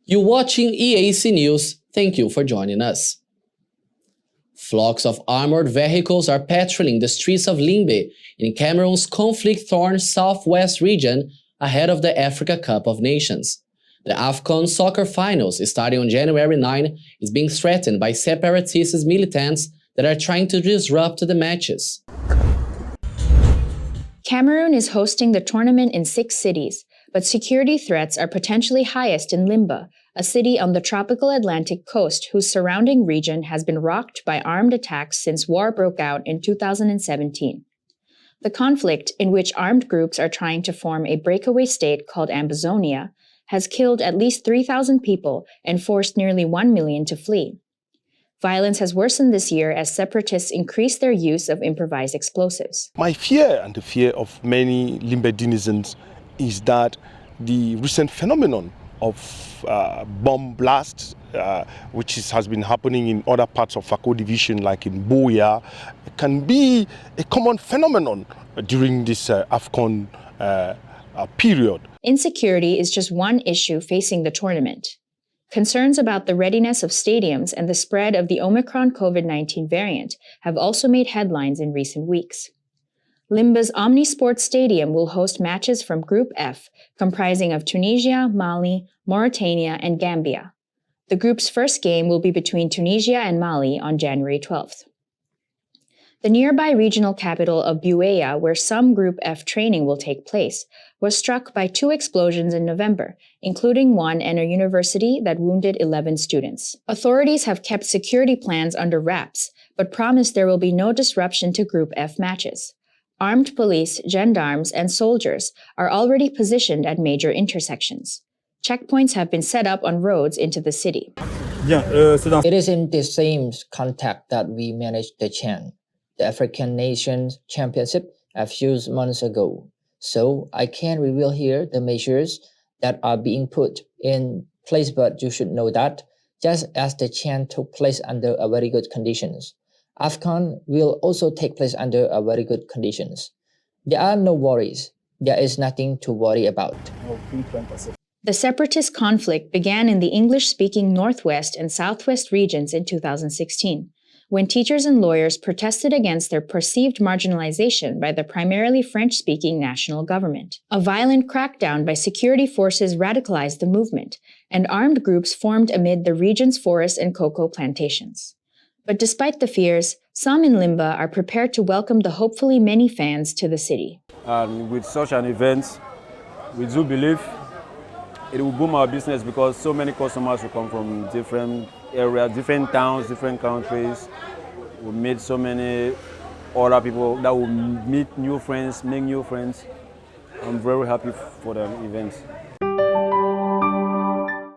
You're watching EAC News. Thank you for joining us. Flocks of armored vehicles are patrolling the streets of Limbe in Cameroon's conflict-torn southwest region ahead of the Africa Cup of Nations. The AFCON soccer finals, starting on January 9, is being threatened by separatist militants that are trying to disrupt the matches. Cameroon is hosting the tournament in 6 cities, but security threats are potentially highest in Limbe, a city on the tropical Atlantic coast whose surrounding region has been rocked by armed attacks since war broke out in 2017. The conflict, in which armed groups are trying to form a breakaway state called Ambazonia, has killed at least 3,000 people and forced nearly 1 million to flee. Violence has worsened this year as separatists increase their use of improvised explosives. My fear and the fear of many Limbe denizens is that the recent phenomenon of bomb blasts, which has been happening in other parts of AFCON division like in Boya, can be a common phenomenon during this AFCON period. Insecurity is just one issue facing the tournament. Concerns about the readiness of stadiums and the spread of the Omicron COVID-19 variant have also made headlines in recent weeks. Limbe's Omnisport Stadium will host matches from Group F, comprising of Tunisia, Mali, Mauritania, and Gambia. The group's first game will be between Tunisia and Mali on January 12th. The nearby regional capital of Buea, where some Group F training will take place, was struck by 2 explosions in November, including one at a university that wounded 11 students. Authorities have kept security plans under wraps, but promised there will be no disruption to Group F matches. Armed police, gendarmes, and soldiers are already positioned at major intersections. Checkpoints have been set up on roads into the city. It is in the same context that we managed the CHAN, the African Nations Championship, a few months ago. So I can't reveal here the measures that are being put in place, but you should know that just as the CHAN took place under a very good conditions, AFCON will also take place under a very good conditions. There are no worries. There is nothing to worry about. The separatist conflict began in the English-speaking Northwest and Southwest regions in 2016, when teachers and lawyers protested against their perceived marginalization by the primarily French-speaking national government. A violent crackdown by security forces radicalized the movement, and armed groups formed amid the region's forests and cocoa plantations. But despite the fears, some in Limbe are prepared to welcome the hopefully many fans to the city. And with such an event, we do believe it will boom our business because so many customers will come from different areas, different towns, different countries. We meet so many other people that will meet new friends, make new friends. I'm very happy for the event.